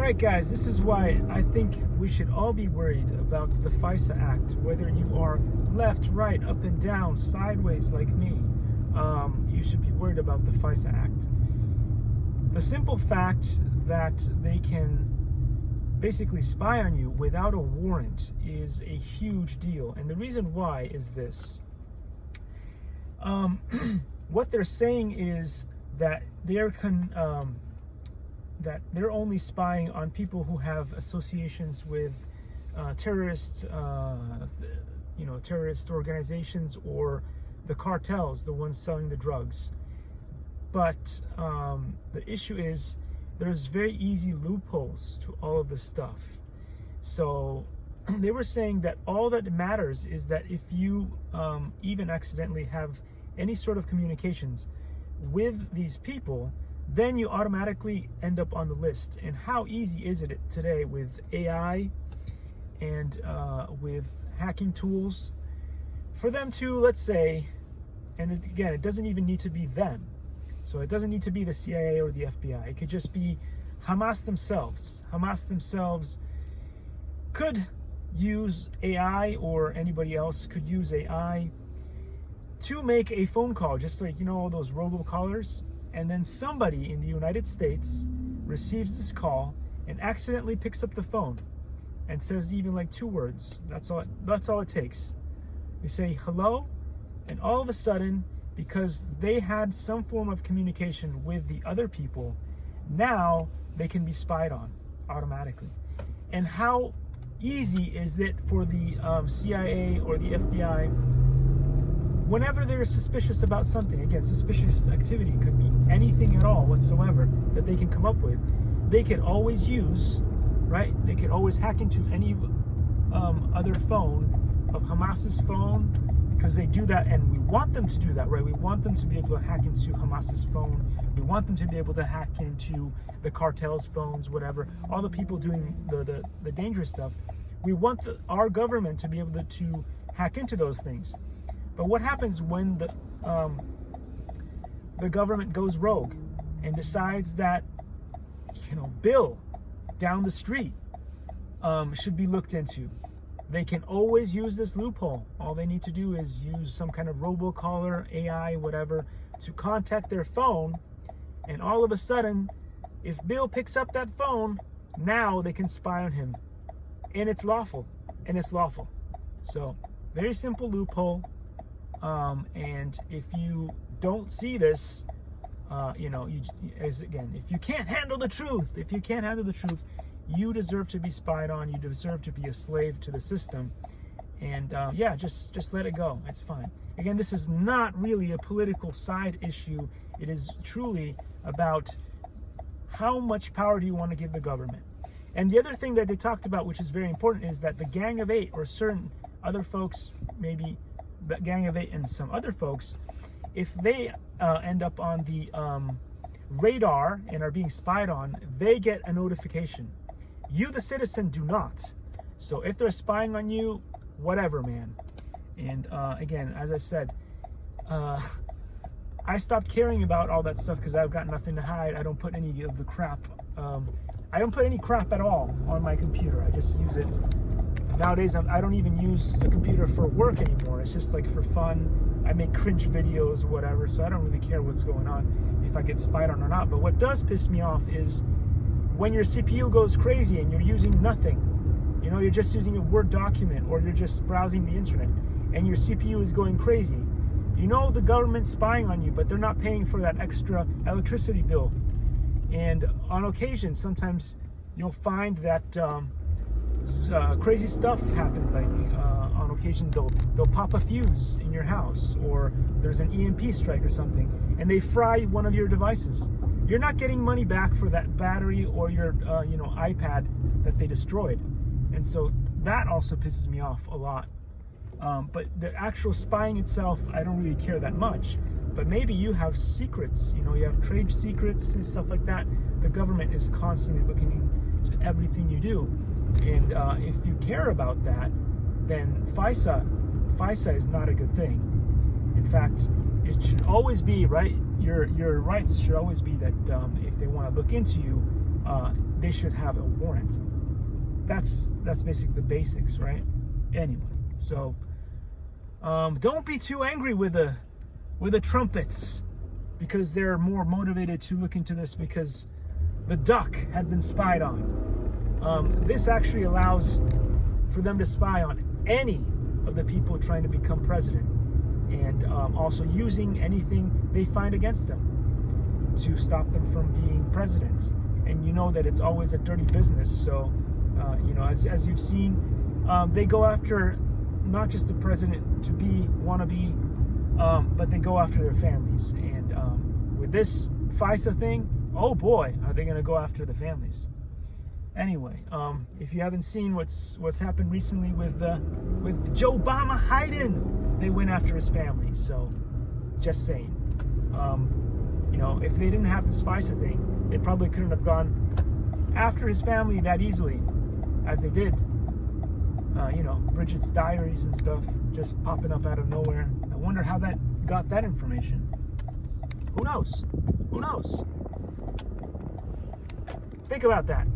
Alright guys, this is why I think we should all be worried about the FISA Act, whether you are left, right, up and down, sideways like me. You should be worried about the FISA Act. The simple fact that they can basically spy on you without a warrant is a huge deal, and the reason why is this. What they're saying is that they're only spying on people who have associations with terrorist organizations or the cartels, the ones selling the drugs. But the issue is there's very easy loopholes to all of this stuff. So they were saying that all that matters is that if you even accidentally have any sort of communications with these people, then you automatically end up on the list. And how easy is it today with AI and with hacking tools for them to, let's say, and again, it doesn't even need to be them. So it doesn't need to be the CIA or the FBI. It could just be Hamas themselves. Hamas themselves could use AI, or anybody else could use AI to make a phone call, just like, all those robocallers. And then somebody in the United States receives this call and accidentally picks up the phone and says even like 2 words. That's all it takes. You say hello, and all of a sudden, because they had some form of communication with the other people, now they can be spied on automatically. And how easy is it for the CIA or the FBI, whenever they're suspicious about something, again, suspicious activity could be anything at all whatsoever that they can come up with, they could always use, right? They could always hack into any other phone of Hamas's phone, because they do that, and we want them to do that, right? We want them to be able to hack into Hamas's phone. We want them to be able to hack into the cartel's phones, whatever. All the people doing the dangerous stuff. We want our government to be able to hack into those things. But what happens when the government goes rogue and decides that, Bill down the street should be looked into? They can always use this loophole. All they need to do is use some kind of robocaller, AI, whatever, to contact their phone. And all of a sudden, if Bill picks up that phone, now they can spy on him. And it's lawful. So, very simple loophole. And if you don't see this, if you can't handle the truth, you deserve to be spied on. You deserve to be a slave to the system. And just let it go. It's fine. Again, this is not really a political side issue. It is truly about how much power do you want to give the government. And the other thing that they talked about, which is very important, is that the Gang of 8 or certain other folks, maybe the Gang of 8 and some other folks, if they end up on the radar and are being spied on, they get a notification. You, the citizen, do not. So if they're spying on you, whatever, man. And again, as I said, I stopped caring about all that stuff because I've got nothing to hide. I don't put any of the crap. I don't put any crap at all on my computer. I just use it. Nowadays, I don't even use the computer for work anymore. It's just like for fun. I make cringe videos or whatever, so I don't really care what's going on, if I get spied on or not. But what does piss me off is when your CPU goes crazy and you're using nothing. You're just using a Word document, or you're just browsing the internet, and your CPU is going crazy. The government's spying on you, but they're not paying for that extra electricity bill. And on occasion, sometimes you'll find that crazy stuff happens, like on occasion they'll pop a fuse in your house, or there's an EMP strike or something, and they fry one of your devices. You're not getting money back for that battery or your iPad that they destroyed. And so that also pisses me off a lot. But the actual spying itself, I don't really care that much. But maybe you have secrets, you have trade secrets and stuff like that. The government is constantly looking into everything you do. And if you care about that, then FISA is not a good thing. In fact, it should always be, right, your rights should always be that if they want to look into you, they should have a warrant. That's basically the basics, right? Anyway, so don't be too angry with the trumpets, because they're more motivated to look into this because the duck had been spied on. This actually allows for them to spy on any of the people trying to become president, and also using anything they find against them to stop them from being president. And you know that it's always a dirty business. So you know, as you've seen, they go after not just the president to be wannabe, but they go after their families. And with this FISA thing, oh boy, are they going to go after the families. Anyway, if you haven't seen what's happened recently with Joe Obama hiding, they went after his family. So just saying, you know, if they didn't have this FISA thing, they probably couldn't have gone after his family that easily as they did. You know, Bridget's diaries and stuff just popping up out of nowhere. I wonder how that got that information. Who knows? Who knows? Think about that.